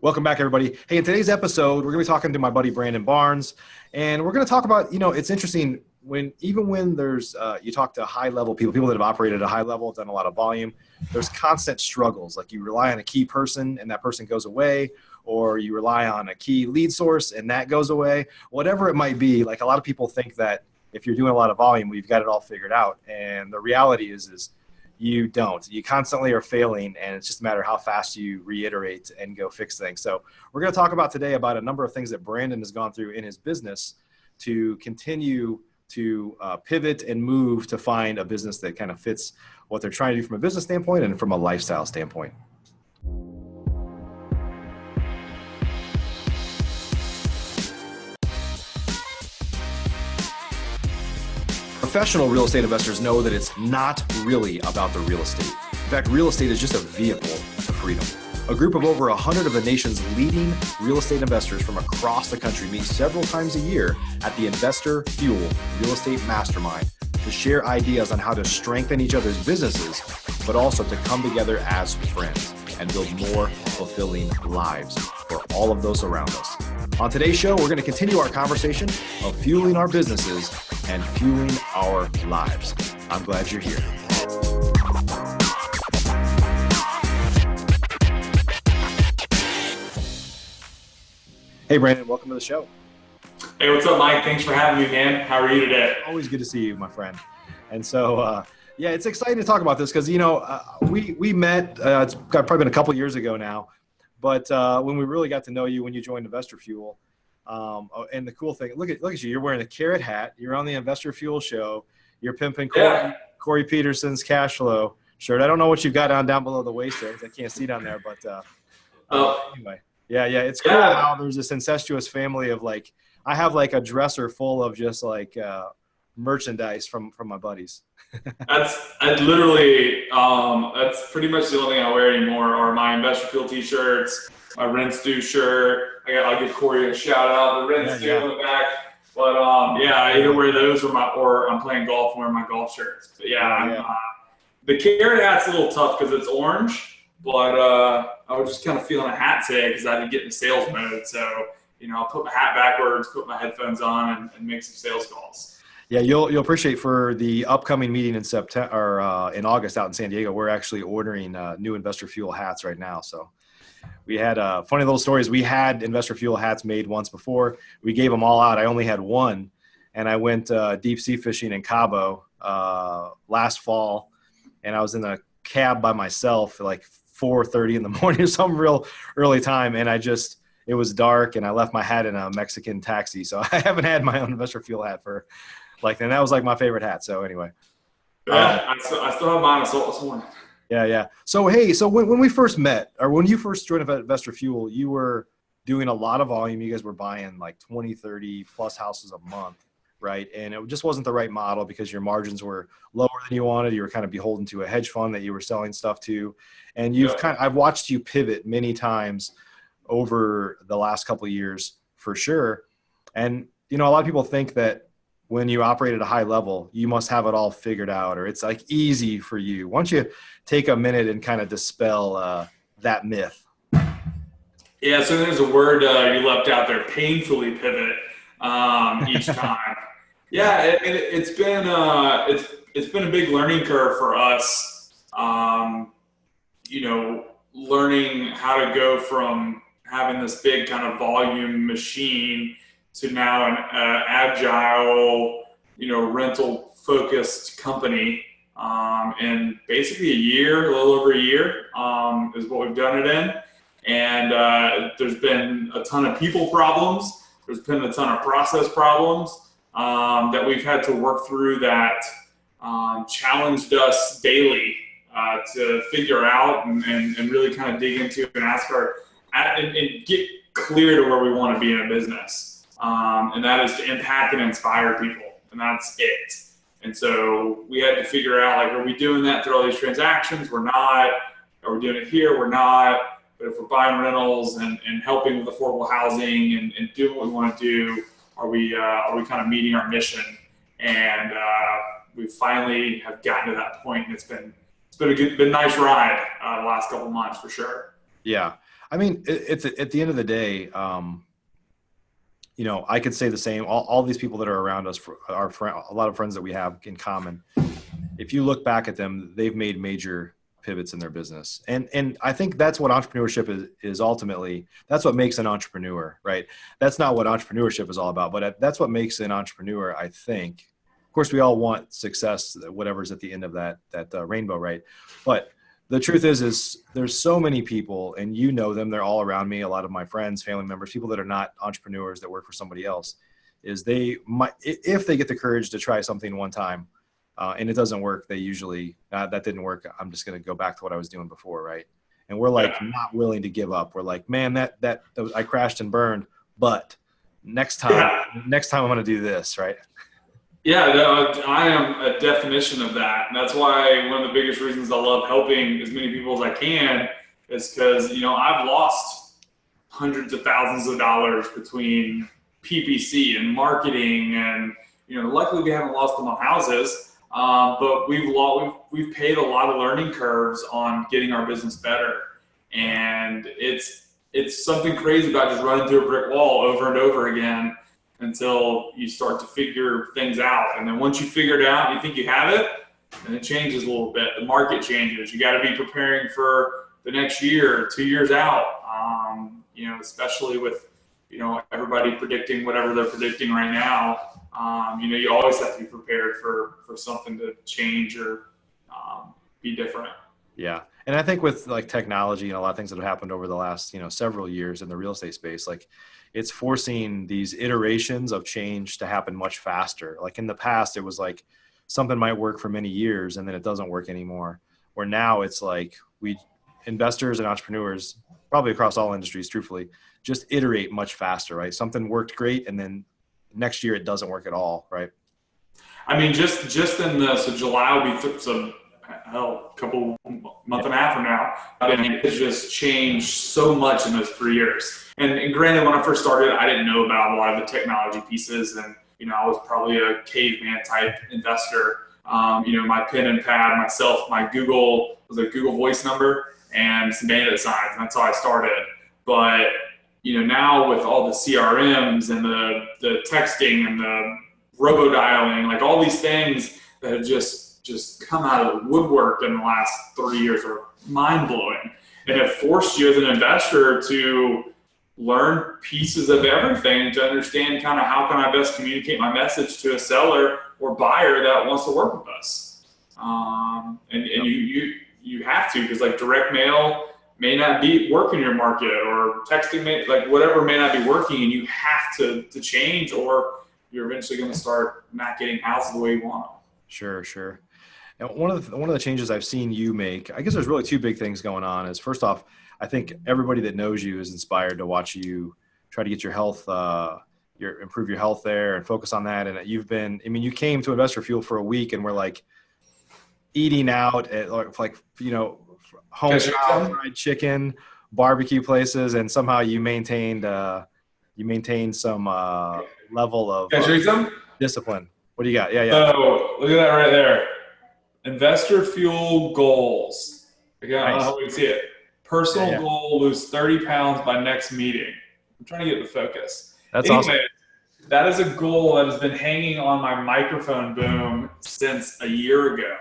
Welcome back, everybody. Hey, in today's episode, we're going to be talking to my buddy Brandon Barnes, and we're going to talk about, it's interesting even when there's, you talk to high level people that have operated at a high level, done a lot of volume, there's constant struggles. Like you rely on a key person and that person goes away, or you rely on a key lead source and that goes away, whatever it might be. Like a lot of people think that if you're doing a lot of volume, we've got it all figured out. And the reality is you don't. You constantly are failing, and it's just a matter of how fast you reiterate and go fix things. So we're going to talk about today about a number of things that Brandon has gone through in his business to continue to pivot and move to find a business that kind of fits what they're trying to do from a business standpoint and from a lifestyle standpoint. Professional real estate investors know that it's not really about the real estate. In fact, real estate is just a vehicle to freedom. A group of over 100 of the nation's leading real estate investors from across the country meet several times a year at the Investor Fuel Real Estate Mastermind to share ideas on how to strengthen each other's businesses, but also to come together as friends and build more fulfilling lives for all of those around us. On today's show, we're going to continue our conversation of fueling our businesses and fueling our lives. I'm glad you're here. Hey, Brandon, welcome to the show. Hey, what's up, Mike? Thanks for having me, man. How are you today? Always good to see you, my friend. And so, yeah, it's exciting to talk about this because, we met, it's probably been a couple years ago now, but when we really got to know you when you joined Investor Fuel. And the cool thing, look at you. You're wearing a carrot hat. You're on the Investor Fuel show. You're pimping Corey Peterson's cash flow shirt. I don't know what you've got on down below the waist there. I can't see down there, but anyway. Yeah. It's cool how there's this incestuous family of like, I have like a dresser full of just like merchandise from my buddies. That's pretty much the only thing I wear anymore are my Investor Fuel t-shirts, my Rinse Do shirt. I'll give Corey a shout out, the Rinse Do in the back. But I either wear those or I'm playing golf and wear my golf shirts. But the carrot hat's a little tough because it's orange. But I was just kind of feeling a hat today because I didn't get in sales mode. So I'll put my hat backwards, put my headphones on, and make some sales calls. Yeah, you'll appreciate for the upcoming meeting in September or in August out in San Diego. We're actually ordering new Investor Fuel hats right now. So we had funny little stories. We had Investor Fuel hats made once before. We gave them all out. I only had one, and I went deep sea fishing in Cabo last fall, and I was in a cab by myself at like 4:30 in the morning or some real early time, and it was dark, and I left my hat in a Mexican taxi. So I haven't had my own Investor Fuel hat and that was like my favorite hat. So anyway. Yeah, I still have mine. I saw it this morning. Yeah. So, hey, when we first met, or when you first joined Investor Fuel, you were doing a lot of volume. You guys were buying like 20, 30 plus houses a month, right? And it just wasn't the right model because your margins were lower than you wanted. You were kind of beholden to a hedge fund that you were selling stuff to. And I've watched you pivot many times over the last couple of years for sure. And, a lot of people think that when you operate at a high level, you must have it all figured out, or it's like easy for you. Why don't you take a minute and kind of dispel that myth? Yeah, so there's a word you left out there, painfully pivot each time. Yeah, it's been a big learning curve for us. Learning how to go from having this big kind of volume machine to now an agile, rental focused company. In basically a little over a year is what we've done it in. And there's been a ton of people problems. There's been a ton of process problems that we've had to work through that challenged us daily to figure out and really kind of dig into and and get clear to where we want to be in a business. And that is to impact and inspire people. And that's it. And so we had to figure out, like, are we doing that through all these transactions? We're not. Are we doing it here? We're not. But if we're buying rentals and helping with affordable housing and doing what we want to do, are we kind of meeting our mission? And we finally have gotten to that point. And it's been a nice ride the last couple of months for sure. Yeah. I mean, it's at the end of the day, I could say the same. All these people that are around us, a lot of friends that we have in common. If you look back at them, they've made major pivots in their business. And I think that's what entrepreneurship is ultimately. That's what makes an entrepreneur, right? That's not what entrepreneurship is all about, but that's what makes an entrepreneur, I think. Of course, we all want success, whatever's at the end of that rainbow, right? But the truth is there's so many people, and them, they're all around me, a lot of my friends, family members, people that are not entrepreneurs that work for somebody else, is they might, if they get the courage to try something one time, and it doesn't work, they usually, that didn't work, I'm just going to go back to what I was doing before, right? And we're like not willing to give up. We're like, man, that I crashed and burned, but next time I'm going to do this, right? Yeah, no, I am a definition of that. And that's why one of the biggest reasons I love helping as many people as I can is because, I've lost hundreds of thousands of dollars between PPC and marketing. And, luckily we haven't lost them on houses, but we've paid a lot of learning curves on getting our business better. And it's something crazy about just running through a brick wall over and over again until you start to figure things out. And then once you figure it out, you think you have it, and it changes a little bit. The market changes. You got to be preparing for the next year, 2 years out, especially with, everybody predicting whatever they're predicting right now. You always have to be prepared for something to change or be different. Yeah. And I think with like technology and a lot of things that have happened over the last, several years in the real estate space, like it's forcing these iterations of change to happen much faster. Like in the past, it was like something might work for many years and then it doesn't work anymore. Where now it's like investors and entrepreneurs, probably across all industries, truthfully, just iterate much faster, right? Something worked great and then next year it doesn't work at all, right? I mean, just in so July will be a couple month and a half from now. I mean, it's just changed so much in those 3 years. And granted, when I first started, I didn't know about a lot of the technology pieces, and I was probably a caveman type investor. My pen and pad, my Google was a Google Voice number and some bandit signs, and that's how I started. But now with all the CRMs and the texting and the robo dialing, like all these things that have just come out of the woodwork in the last 3 years are mind blowing, and it forced you as an investor to learn pieces of everything to understand kind of how can I best communicate my message to a seller or buyer that wants to work with us. And you have to, because like direct mail may not be working in your market, or texting whatever may not be working, and you have to change, or you're eventually going to start not getting houses the way you want them. Sure. And one of the changes I've seen you make, I guess there's really two big things going on. Is first off, I think everybody that knows you is inspired to watch you try to get your health, improve your health there and focus on that. And you came to Investor Fuel for a week and we're like eating out at home style fried chicken, barbecue places, and somehow you maintained some level of discipline. What do you got? Yeah. So look at that right there. Investor Fuel goals. Again, nice. I don't know how we can see it. Personal goal, lose 30 pounds by next meeting. I'm trying to get the focus. That's awesome. That is a goal that has been hanging on my microphone boom since a year ago.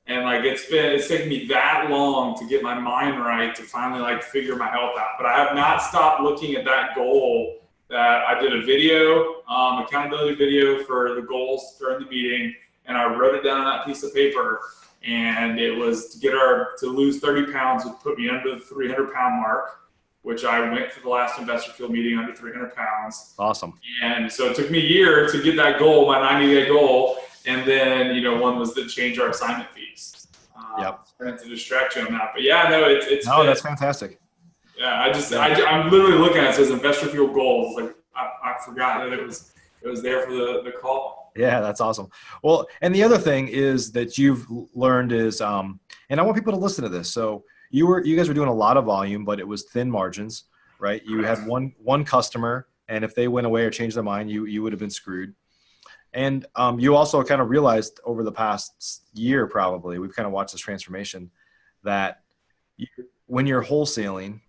And it's taken me that long to get my mind right to finally figure my health out. But I have not stopped looking at that goal. That I did a video, accountability video for the goals during the meeting, and I wrote it down on that piece of paper. And it was to lose 30 pounds would put me under the 300-pound mark, which I went for the last Investor Fuel meeting under 300 pounds. Awesome. And so it took me a year to get that goal, my 90-day goal. And then, one was to change our assignment fees. To distract you on that. But yeah, no, it's that's fantastic. Yeah, I'm literally looking at it. It says Investor Fuel goals. I forgot that it was there for the call. Yeah, that's awesome. Well, and the other thing is that you've learned is, and I want people to listen to this. So you guys were doing a lot of volume, but it was thin margins, right? You had one customer, and if they went away or changed their mind, you would have been screwed. And you also kind of realized over the past year, probably, we've kind of watched this transformation, that when you're wholesaling,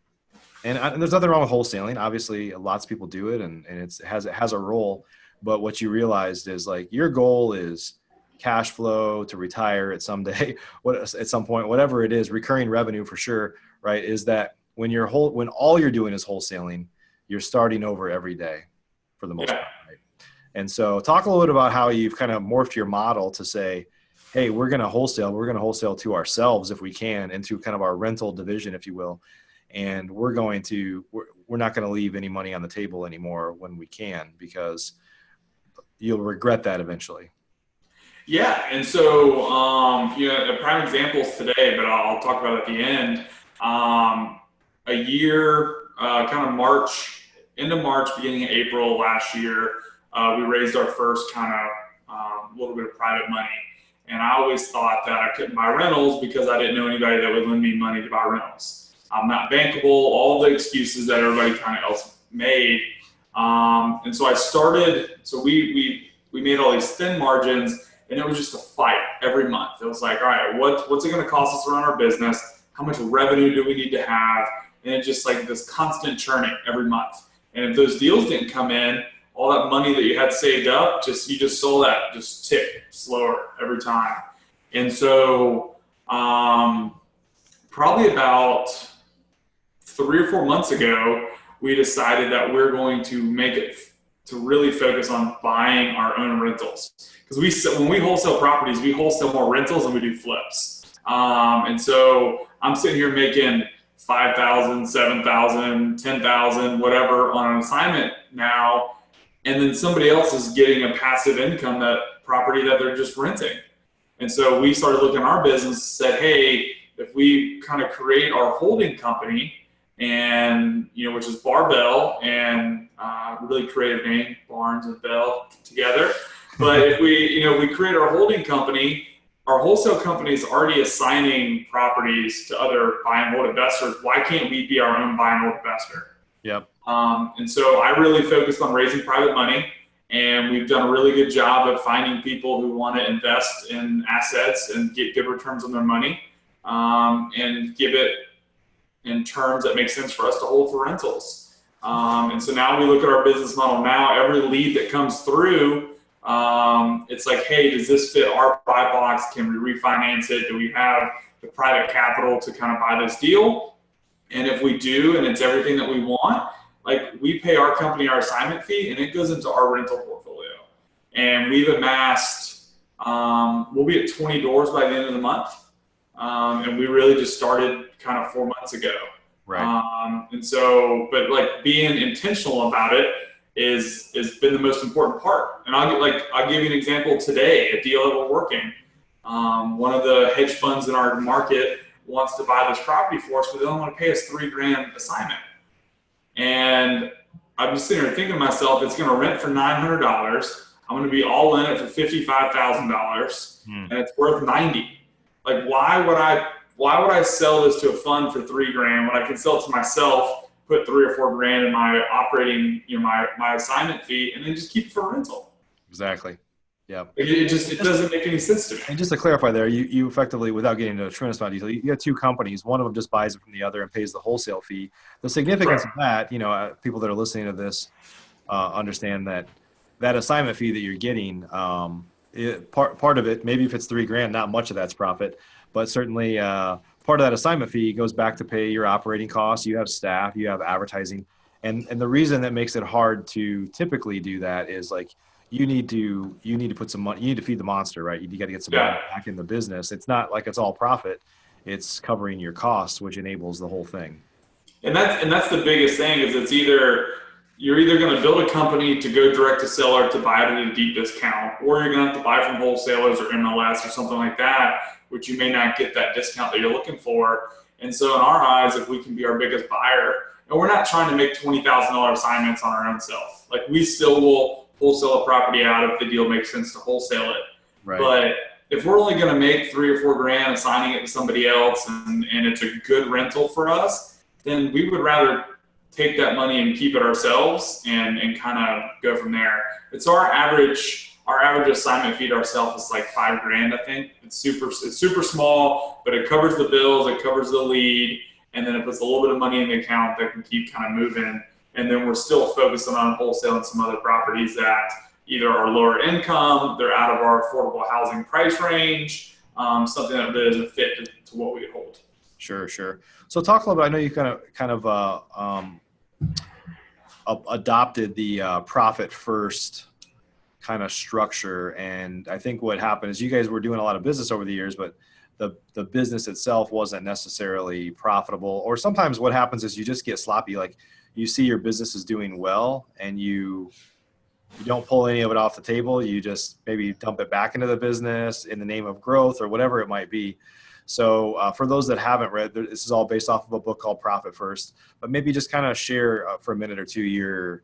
And there's nothing wrong with wholesaling. Obviously, lots of people do it, and it has a role. But what you realized is like your goal is cash flow to retire at some day, at some point, whatever it is, recurring revenue for sure, right? Is that when all you're doing is wholesaling, you're starting over every day for the most Yeah. part, right? And so talk a little bit about how you've kind of morphed your model to say, hey, we're going to wholesale to ourselves if we can, into kind of our rental division, if you will. And we're not going to leave any money on the table anymore when we can, because you'll regret that eventually. Yeah, and so a prime example is today, but I'll talk about it at the end. A year, kind of end of March, beginning of April last year, we raised our first kind of little bit of private money. And I always thought that I couldn't buy rentals because I didn't know anybody that would lend me money to buy rentals. I'm not bankable, all the excuses that everybody kind of else made. And so we made all these thin margins, and it was just a fight every month. It was like, all right, what's it going to cost us to run our business? How much revenue do we need to have? And it's just like this constant churning every month. And if those deals didn't come in, all that money that you had saved up, you just saw that just tick slower every time. And so probably about 3 or 4 months ago, we decided that we're going to really focus on buying our own rentals. Because when we wholesale properties, we wholesale more rentals than we do flips. And so I'm sitting here making $5,000, $7,000, $10,000, whatever on an assignment now, and then somebody else is getting a passive income property that they're just renting. And so we started looking at our business, said, hey, if we kind of create our holding company, and which is Barbell, and really creative name, Barnes and Bell together. But if we create our holding company, our wholesale company is already assigning properties to other buy and hold investors. Why can't we be our own buy and hold investor? Yep. And so I really focused on raising private money, and we've done a really good job of finding people who want to invest in assets and get good returns on their money, and give it in terms that make sense for us to hold for rentals. And so now we look at our business model now, every lead that comes through, it's like, hey, does this fit our buy box? Can we refinance it? Do we have the private capital to kind of buy this deal? And if we do, and it's everything that we want, like we pay our company our assignment fee, and it goes into our rental portfolio. And we've amassed, we'll be at 20 doors by the end of the month. And we really just started kind of 4 months ago. Right. And so, but like being intentional about it is been the most important part. And I'll give you an example today, a deal that we're working. One of the hedge funds in our market wants to buy this property for us, but they don't want to pay us $3,000 assignment. And I'm just sitting here thinking to myself, it's going to rent for $900. I'm going to be all in it for $55,000, and it's worth $90,000. Like, why would I sell this to a fund for $3,000 when I can sell it to myself, put $3,000 or $4,000 in my operating, my assignment fee, and then just keep it for rental? Exactly. Yeah. It doesn't make any sense to me. And just to clarify there, you effectively, without getting into a tremendous amount of detail, you have two companies. One of them just buys it from the other and pays the wholesale fee. The significance of that, people that are listening to this understand that assignment fee that you're getting, part of it, maybe if it's $3,000, not much of that's profit, but certainly part of that assignment fee goes back to pay your operating costs. You have staff, you have advertising, and the reason that makes it hard to typically do that is like you need to put some money, you need to feed the monster, right? You got to get some money back in the business. It's not like it's all profit; it's covering your costs, which enables the whole thing. And that's the biggest thing is you're either going to build a company to go direct to seller to buy it at a deep discount, or you're going to have to buy from wholesalers or MLS or something like that, which you may not get that discount that you're looking for. And so in our eyes, if we can be our biggest buyer, and we're not trying to make $20,000 assignments on our own self, like we still will wholesale a property out if the deal makes sense to wholesale it. Right. But if we're only going to make $3,000 or $4,000 assigning it to somebody else, and it's a good rental for us, then we would rather take that money and keep it ourselves and kind of go from there. It's our average assignment fee to ourselves is like $5,000, I think. It's super small, but it covers the bills, it covers the lead, and then it puts a little bit of money in the account that can keep kind of moving. And then we're still focusing on wholesale and some other properties that either are lower income, they're out of our affordable housing price range, something that really doesn't fit to what we hold. Sure. So talk a little bit. I know you kind of adopted the profit first kind of structure, and I think what happened is you guys were doing a lot of business over the years, but the business itself wasn't necessarily profitable. Or sometimes what happens is you just get sloppy. Like you see your business is doing well, and you don't pull any of it off the table. You just maybe dump it back into the business in the name of growth or whatever it might be. So for those that haven't read, this is all based off of a book called Profit First, but maybe just kind of share for a minute or two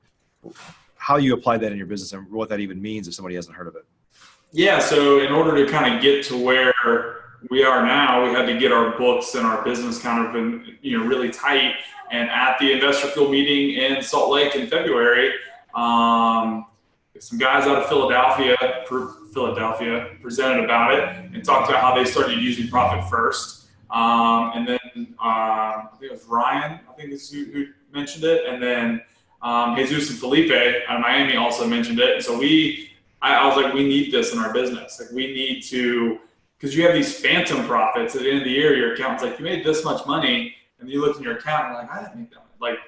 how you apply that in your business and what that even means if somebody hasn't heard of it. Yeah, so in order to kind of get to where we are now, we had to get our books and our business kind of really tight. And at the investor field meeting in Salt Lake in February, some guys out of Philadelphia presented about it and talked about how they started using Profit First. And then I think it was Ryan, is who mentioned it. And then Jesus and Felipe out of Miami also mentioned it. And so I was like, we need this in our business. Like we need to, because you have these phantom profits at the end of the year, your accountant's like, you made this much money. And you look in your account and you're like, I didn't make that. Like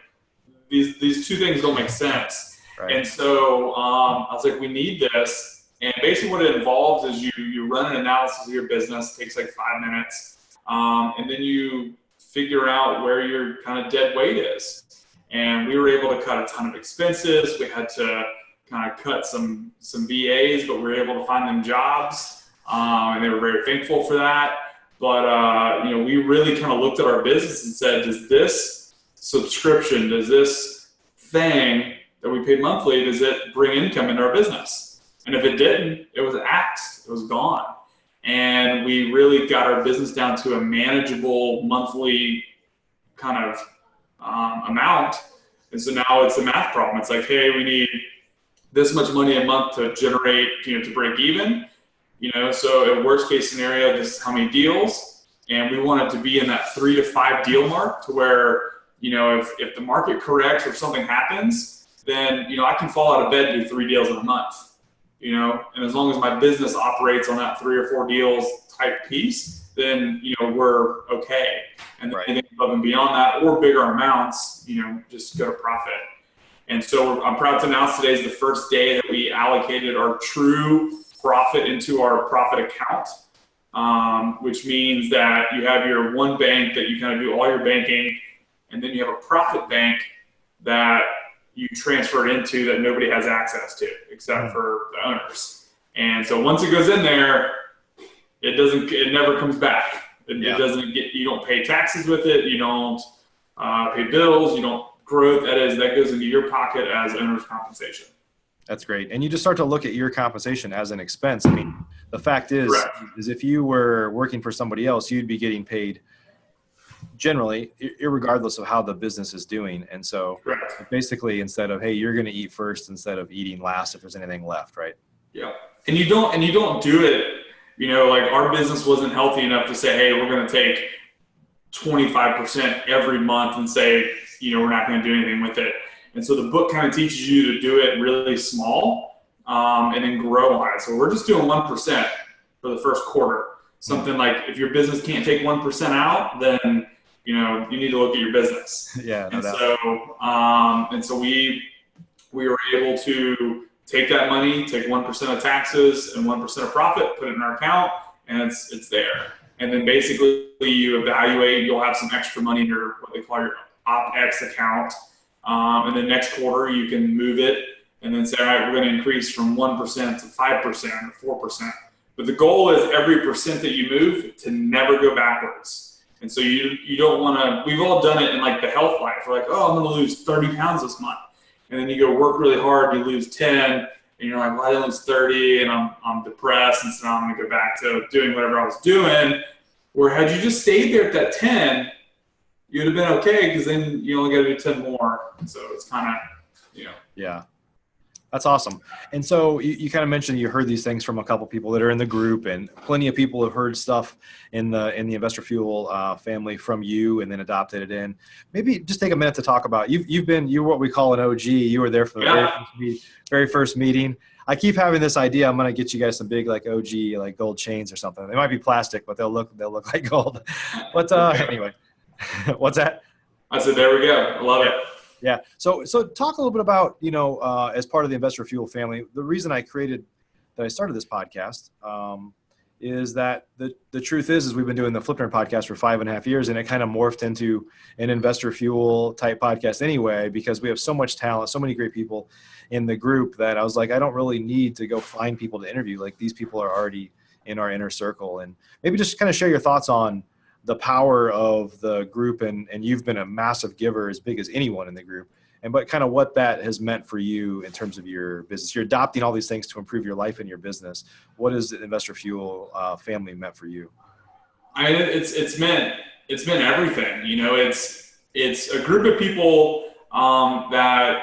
these two things don't make sense. Right. And so I was like, we need this. And basically what it involves is you run an analysis of your business. It takes like 5 minutes. And then you figure out where your kind of dead weight is. And we were able to cut a ton of expenses. We had to kind of cut some VAs, but we were able to find them jobs. And they were very thankful for that. But, we really kind of looked at our business and said, does this subscription, does this thing that we paid monthly, does it bring income into our business? And if it didn't, it was axed, it was gone. And we really got our business down to a manageable monthly kind of amount. And so now it's a math problem. It's like, hey, we need this much money a month to generate, to break even. So at worst case scenario, this is how many deals. And we want it to be in that 3 to 5 deal mark to where, if the market corrects or something happens, then, I can fall out of bed and do 3 deals in a month, and as long as my business operates on that 3 or 4 deals type piece, then, we're okay. And then anything above and beyond that or bigger amounts, just go to profit. And so I'm proud to announce today is the first day that we allocated our true profit into our profit account, which means that you have your one bank that you kind of do all your banking, and then you have a profit bank that you transfer it into that nobody has access to except for the owners. And so once it goes in there, it never comes back. It doesn't you don't pay taxes with it. You don't pay bills. You don't growth. That goes into your pocket as owner's compensation. That's great. And you just start to look at your compensation as an expense. I mean, the fact is if you were working for somebody else, you'd be getting paid generally, irregardless of how the business is doing. And so basically instead of, hey, you're going to eat first instead of eating last if there's anything left, right? Yeah. And you don't do it, like our business wasn't healthy enough to say, hey, we're going to take 25% every month and say, we're not going to do anything with it. And so the book kind of teaches you to do it really small and then grow on it. So we're just doing 1% for the first quarter. Something like if your business can't take 1% out, then you need to look at your business. Yeah. No doubt. And so we were able to take that money, take 1% of taxes and 1% of profit, put it in our account, and it's there. And then basically you evaluate. You'll have some extra money in your what they call your OpEx account. And then next quarter you can move it and then say, all right, we're going to increase from 1% to 5% or 4%. But the goal is every percent that you move to never go backwards. And so you don't want to, we've all done it in like the health life. We're like, oh, I'm going to lose 30 pounds this month. And then you go work really hard, you lose 10, and you're like, well, I didn't lose 30, and I'm depressed, and so now I'm going to go back to doing whatever I was doing. Where had you just stayed there at that 10, you'd have been okay, because then you only got to do 10 more. So it's kind of, Yeah. That's awesome. And so you kind of mentioned you heard these things from a couple people that are in the group, and plenty of people have heard stuff in the Investor Fuel family from you, and then adopted it in. Maybe just take a minute to talk about you're what we call an OG. You were there for the very first meeting. I keep having this idea. I'm going to get you guys some big like OG like gold chains or something. They might be plastic, but they'll look like gold. But anyway, what's that? I said, there we go. I love it. Yeah. So talk a little bit about, as part of the Investor Fuel family, the reason I started this podcast is that the truth is we've been doing the Flip Nerd podcast for 5.5 years, and it kind of morphed into an Investor Fuel type podcast anyway, because we have so much talent, so many great people in the group that I was like, I don't really need to go find people to interview. Like, these people are already in our inner circle. And maybe just kind of share your thoughts on the power of the group, and you've been a massive giver, as big as anyone in the group, but kind of what that has meant for you in terms of your business. You're adopting all these things to improve your life and your business. What has the Investor Fuel family meant for you? I mean, it's meant everything. It's a group of people that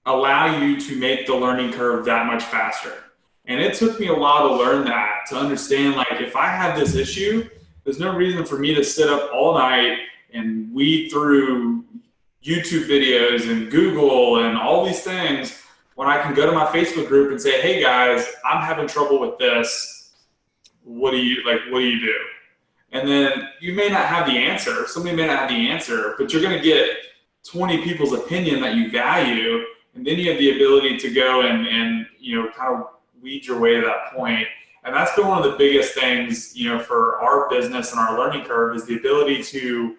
allow you to make the learning curve that much faster. And it took me a while to learn that, to understand, like, if I have this issue, there's no reason for me to sit up all night and weed through YouTube videos and Google and all these things when I can go to my Facebook group and say, hey guys, I'm having trouble with this. What do you do? And then you may not have the answer. Somebody may not have the answer, but you're going to get 20 people's opinion that you value. And then you have the ability to go and kind of weed your way to that point. And that's been one of the biggest things, for our business and our learning curve, is the ability to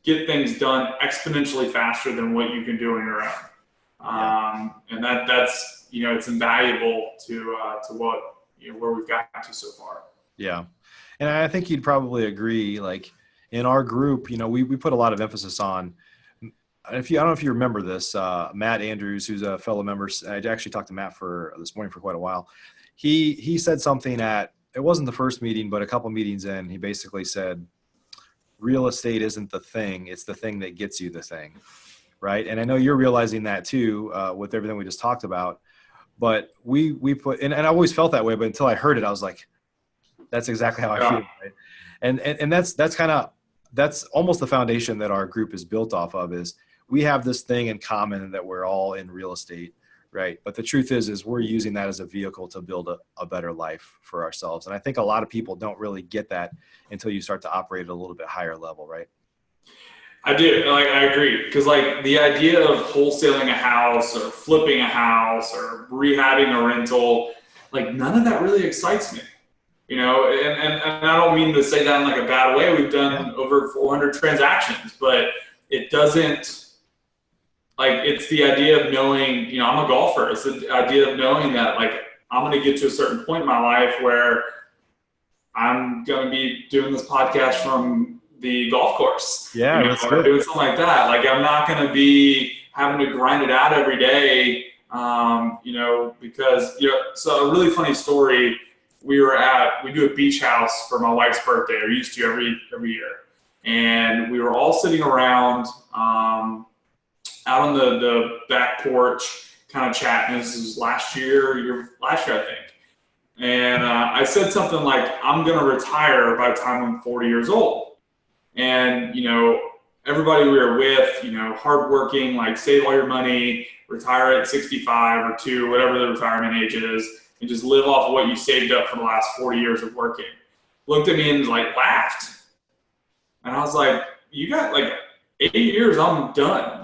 get things done exponentially faster than what you can do on your own. And that's it's invaluable to what where we've gotten to so far. Yeah, and I think you'd probably agree. Like, in our group, we put a lot of emphasis on. I don't know if you remember this, Matt Andrews, who's a fellow member. I actually talked to Matt this morning for quite a while. He said something it wasn't the first meeting, but a couple meetings in, he basically said, real estate isn't the thing, it's the thing that gets you the thing, right? And I know you're realizing that too, with everything we just talked about, but we put, and I always felt that way, but until I heard it, I was like, that's exactly how I feel, right? And that's almost the foundation that our group is built off of, is we have this thing in common that we're all in real estate. Right. But the truth is we're using that as a vehicle to build a better life for ourselves. And I think a lot of people don't really get that until you start to operate at a little bit higher level. Right. I do. I agree. Because the idea of wholesaling a house or flipping a house or rehabbing a rental, none of that really excites me. And I don't mean to say that in a bad way. We've done over 400 transactions, but it doesn't. It's the idea of knowing, I'm a golfer. It's the idea of knowing that, I'm going to get to a certain point in my life where I'm going to be doing this podcast from the golf course. Yeah, that's good. Doing something like that. I'm not going to be having to grind it out every day, because, so a really funny story. We do a beach house for my wife's birthday, or used to every year. And we were all sitting around, out on the back porch, kind of chatting. This is last year, I think. And I said something like, I'm going to retire by the time I'm 40 years old. And, everybody we were with, hardworking, save all your money, retire at 65 or 2, whatever the retirement age is, and just live off of what you saved up for the last 40 years of working. Looked at me and laughed. And I was like, you got 8 years, I'm done.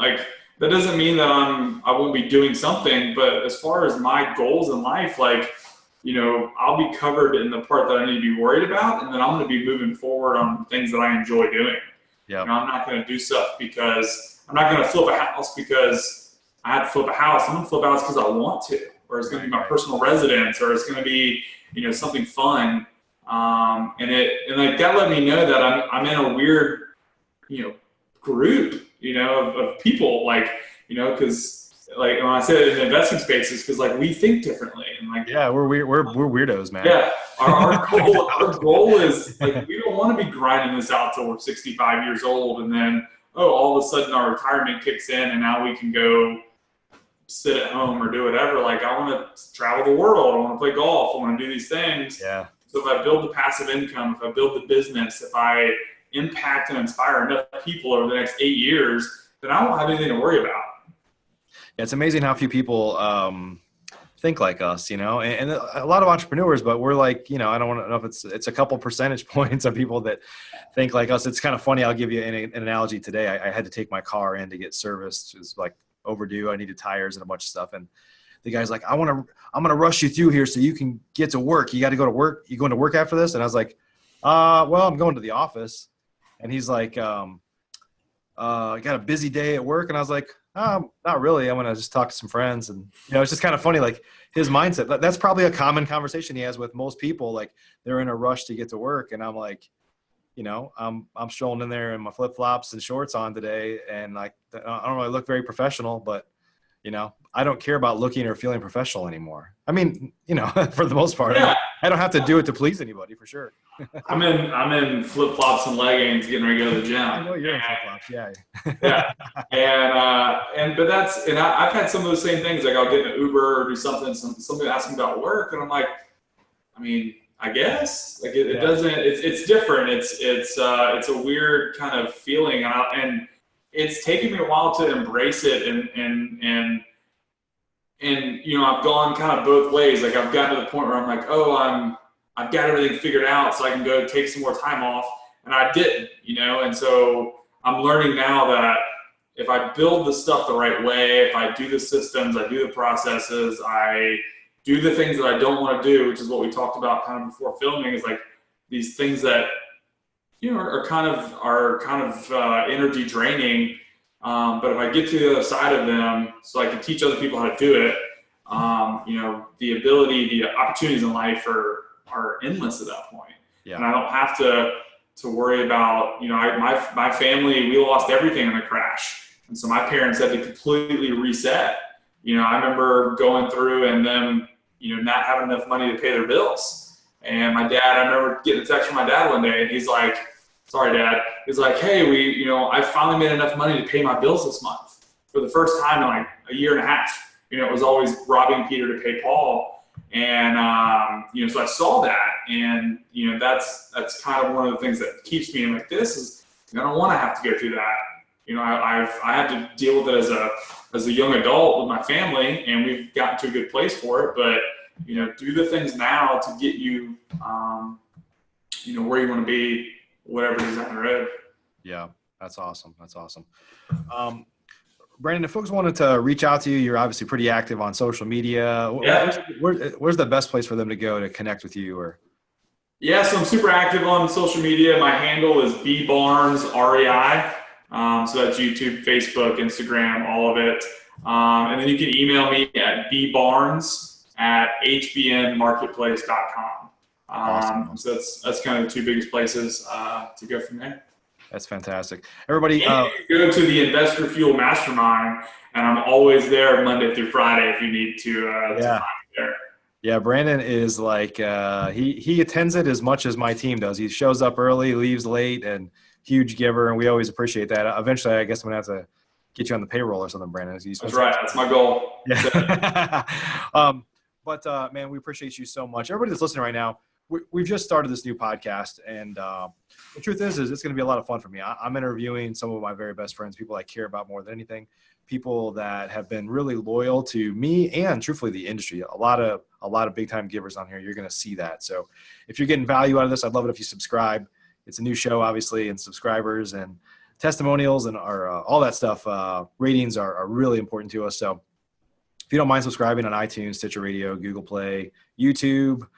That doesn't mean that I won't be doing something, but as far as my goals in life, I'll be covered in the part that I need to be worried about, and then I'm going to be moving forward on things that I enjoy doing. Yeah. I'm not going to do stuff because I'm not going to flip a house because I have to flip a house. I'm going to flip a house because I want to, or it's going to be my personal residence, or it's going to be, something fun. And that let me know that I'm in a weird, group, of people, because when I say it in the investing spaces, because we think differently, and we're weirdos, man. Yeah, our goal is we don't want to be grinding this out till we're 65 years old, and then all of a sudden our retirement kicks in, and now we can go sit at home or do whatever. Like I want to travel the world. I want to play golf. I want to do these things. Yeah. So if I build the passive income, if I build the business, if I impact and inspire enough people over the next 8 years, then I won't have anything to worry about. Yeah, it's amazing how few people think like us, and a lot of entrepreneurs, but we're like, I don't want to know if it's a couple percentage points of people that think like us. It's kind of funny. I'll give you an analogy today. I had to take my car in to get serviced. It was like overdue. I needed tires and a bunch of stuff. And the guy's like, I'm going to rush you through here so you can get to work. You got to go to work. You going to work after this? And I was like, well, I'm going to the office. And he's like, I got a busy day at work. And I was like, not really. I'm going to just talk to some friends. And, it's just kind of funny, like his mindset. That's probably a common conversation he has with most people. Like they're in a rush to get to work. And I'm like, I'm strolling in there in my flip flops and shorts on today. And like, I don't really look very professional, but I don't care about looking or feeling professional anymore. I mean, for the most part, yeah. I don't have to do it to please anybody for sure. I'm in flip flops and leggings, getting ready to go to the gym. I know you're in flip flops, yeah. Yeah, but I've had some of those same things. Like I'll get in an Uber or do something. Somebody asks me about work, and I'm like, I mean, I guess like it doesn't. It's different. It's a weird kind of feeling, and it's taken me a while to embrace it, and I've gone kind of both ways. Like I've gotten to the point where I'm like, I've got everything figured out, so I can go take some more time off, and I didn't, and so I'm learning now that if I build the stuff the right way, if I do the systems, I do the processes, I do the things that I don't want to do, which is what we talked about kind of before filming, is like these things that are kind of energy draining. But if I get to the other side of them, so I can teach other people how to do it, the opportunities in life are endless at that point. Yeah. And I don't have to worry about, my family, we lost everything in the crash. And so my parents had to completely reset. I remember going through and them, not having enough money to pay their bills. And I remember getting a text from my dad one day, and he's like, sorry, Dad. He's like, hey, I finally made enough money to pay my bills this month for the first time in like a year and a half. It was always robbing Peter to pay Paul. And, so I saw that, and, that's kind of one of the things that keeps me in like this I don't want to have to go through that. I had to deal with it as a young adult with my family, and we've gotten to a good place for it, but, do the things now to get you, where you want to be, whatever it is down the road. Yeah, that's awesome. Brandon, if folks wanted to reach out to you, you're obviously pretty active on social media. Yeah. Where's the best place for them to go to connect with you? Yeah, so I'm super active on social media. My handle is bbarnesrei. So that's YouTube, Facebook, Instagram, all of it. And then you can email me at bbarnes@hbnmarketplace.com. Awesome. So that's kind of the two biggest places to go from there. That's fantastic. Everybody, go to the Investor Fuel Mastermind, and I'm always there Monday through Friday if you need to find me there. Yeah, Brandon is like he attends it as much as my team does. He shows up early, leaves late, and huge giver, and we always appreciate that. Eventually, I guess I'm gonna have to get you on the payroll or something, Brandon. That's right. That's my goal. Yeah. But man, we appreciate you so much. Everybody that's listening right now, we've just started this new podcast, and the truth is it's going to be a lot of fun for me. I'm interviewing some of my very best friends, people I care about more than anything, people that have been really loyal to me and truthfully the industry. A lot of big time givers on here. You're going to see that. So if you're getting value out of this, I'd love it if you subscribe. It's a new show, obviously, and subscribers and testimonials and all that stuff. Ratings are really important to us. So if you don't mind subscribing on iTunes, Stitcher Radio, Google Play, YouTube,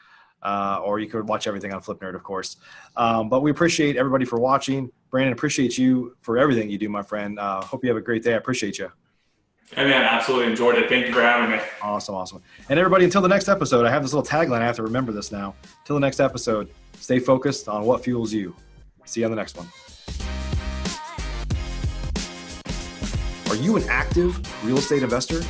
or you could watch everything on Flip Nerd, of course. But we appreciate everybody for watching. Brandon, appreciate you for everything you do, my friend. Hope you have a great day. I appreciate you. Hey, man, absolutely enjoyed it. Thank you for having me. Awesome. And everybody, until the next episode, I have this little tagline. I have to remember this now. Until the next episode, stay focused on what fuels you. See you on the next one. Are you an active real estate investor?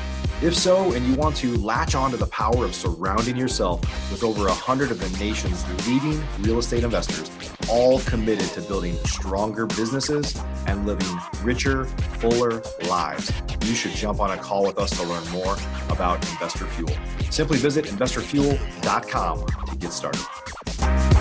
If so, and you want to latch on to the power of surrounding yourself with over 100 of the nation's leading real estate investors, all committed to building stronger businesses and living richer, fuller lives. You should jump on a call with us to learn more about Investor Fuel. Simply visit investorfuel.com to get started.